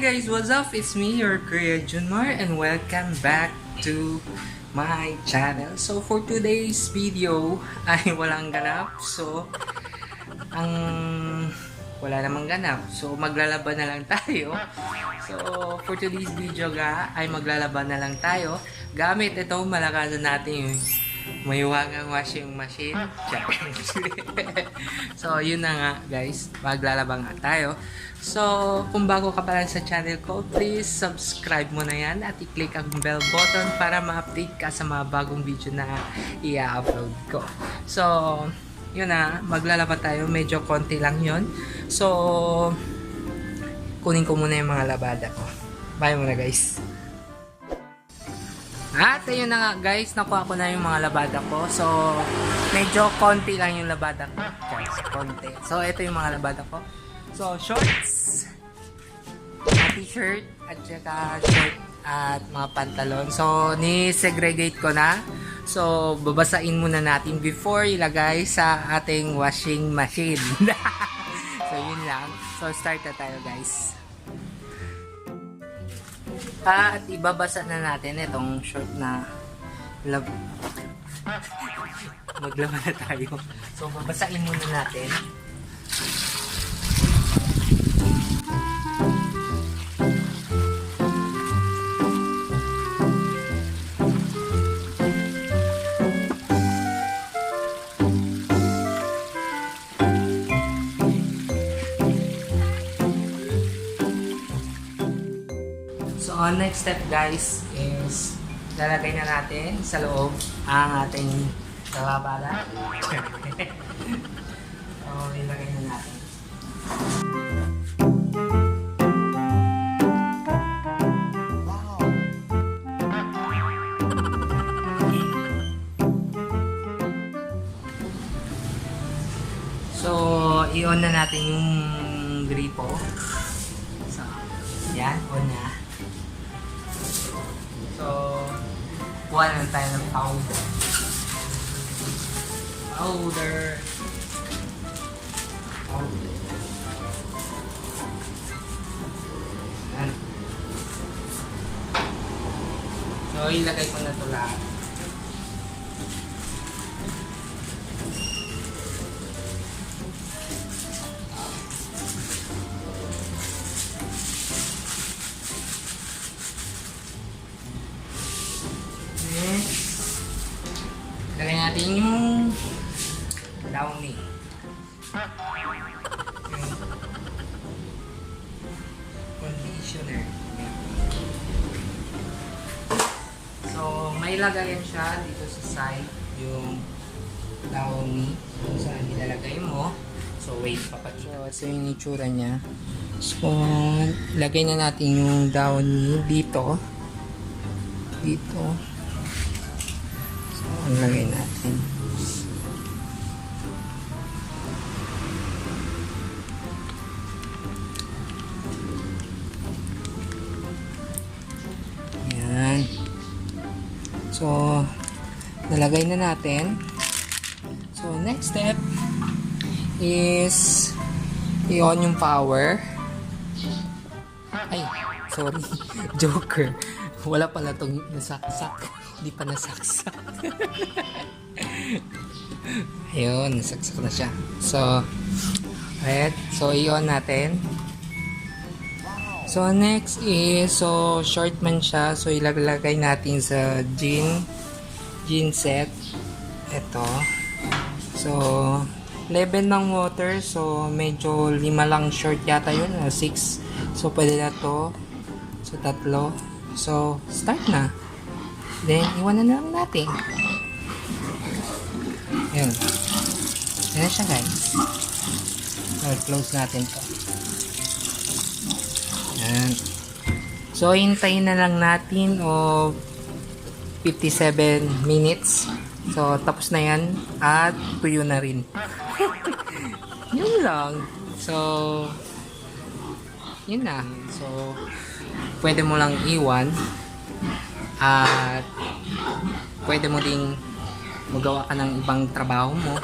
guys, what's up? It's me, your Kuya Junmar, and welcome back to my channel. So for today's video ay walang ganap. So wala namang ganap. So maglalaban na lang tayo. So for today's video ay maglalaban na lang tayo. Gamit ito, malakasan natin yung mayuwagang washing machine. So yun na nga guys, maglalaban nga tayo. So kung bago ka pa lang sa channel ko, please subscribe mo na yan at i-click ang bell button para ma-update ka sa mga bagong video na i-upload ko. So yun na, maglalaban tayo, medyo konti lang yun. So kunin ko muna yung mga labada ko. Bye muna guys. At ayun na nga guys, nakuha ko na yung mga labada ko. So medyo konti lang yung labada ko guys, konti. So ito yung mga labada ko. So shorts, t-shirt at saka short at mga pantalon. So ni-segregate ko na. So babasain muna natin before ilagay sa ating washing machine. So yun lang. So start na tayo guys. At ibabasa na natin itong short na maglaban na tayo. So babasain muna natin. So, next step guys is lalagay na natin sa loob ang ating kalabada. So, ilagay na natin. Wow! So, i-on na natin yung gripo. So, yan, on na. So, kuha na tayo ng powder. Powder. Ayan. So, ilagay ko na ito lahat. Lagay natin yung downy. Yung conditioner. So, may lagayan siya dito sa side yung downy kung saan nilalagay mo. So, wait, papatso. So, yung itsura niya. So, lagay na natin yung downy dito. Dito. Ang lagay natin. Yan. So, nalagay na natin. So, next step is i-on yung power. Ay, sorry. Joker. Wala pala itong nasaksak. Hindi pa nasaksak. Ayun, nasaksak na siya. So, alright. So, i-on natin. So, next is, so, short man siya. So, ilagay natin sa jean set. Ito. So, 11 ng water. So, medyo 5 lang short yata yun. 6. So, pwede na to. So, 3. So, start na. Then, iwanan na lang natin. Ayan. Ayan siya guys. So, close natin to. Ayan. So, hintayin na lang natin o 57 minutes. So, tapos na yan. At tuyo na rin. Yun lang. So, yun na. So, pwede mo lang iwan. At pwede mo ding magawa ka ng ibang trabaho mo.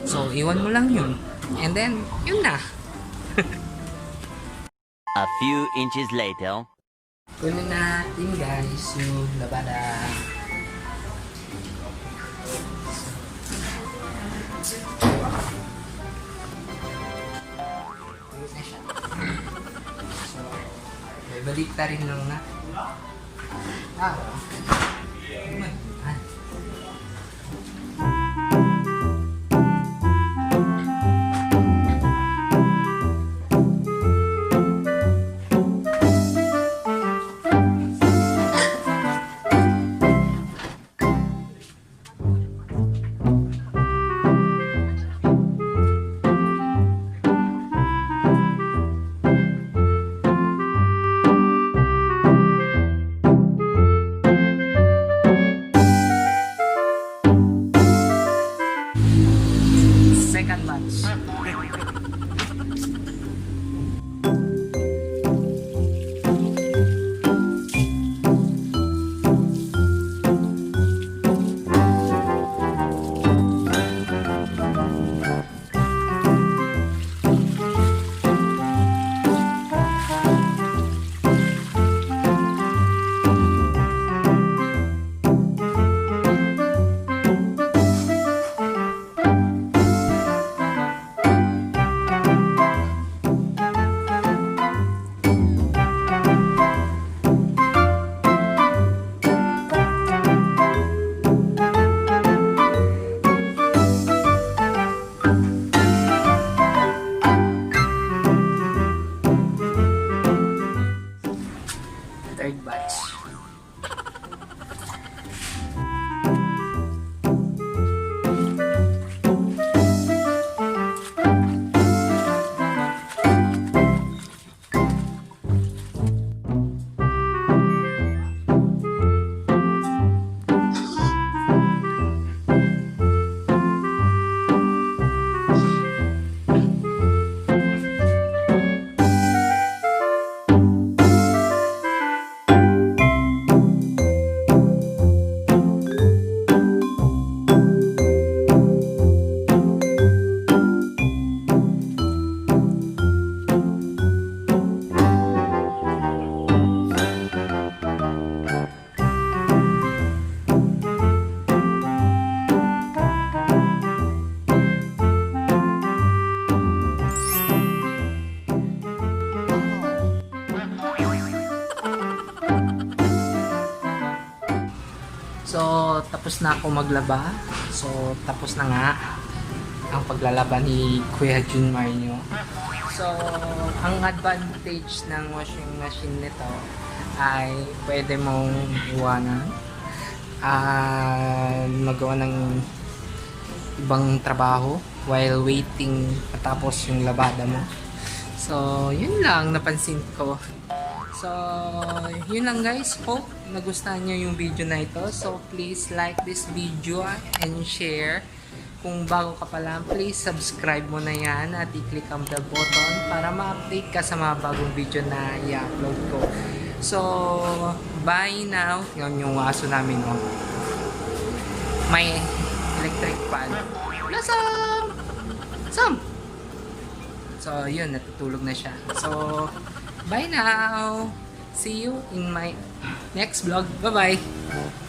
So, iwan mo lang yun. And then, yun na. A few inches later. Kunin natin guys yung labada. Ayos na siya. So, balik ta rin lang na. Second match. Third batch. So, tapos na ako maglaba. So, tapos na nga ang paglalaba ni Kuya Jun Marino. So, ang advantage ng washing machine nito ay pwede mong iwanan, magawa ng ibang trabaho while waiting matapos yung labada mo. So, yun lang napansin ko. So, yun lang guys. Hope nagustuhan nyo yung video na ito. So, please like this video and share. Kung bago ka pa lang, please subscribe mo na yan at i-click ang bell button para ma-update ka sa mga bagong video na i-upload ko. So, bye now. Yun yung aso namin. Oh. May electric fan. Lasam! Sam! So, yun. Natutulog na siya. So, bye now! See you in my next vlog. Bye-bye!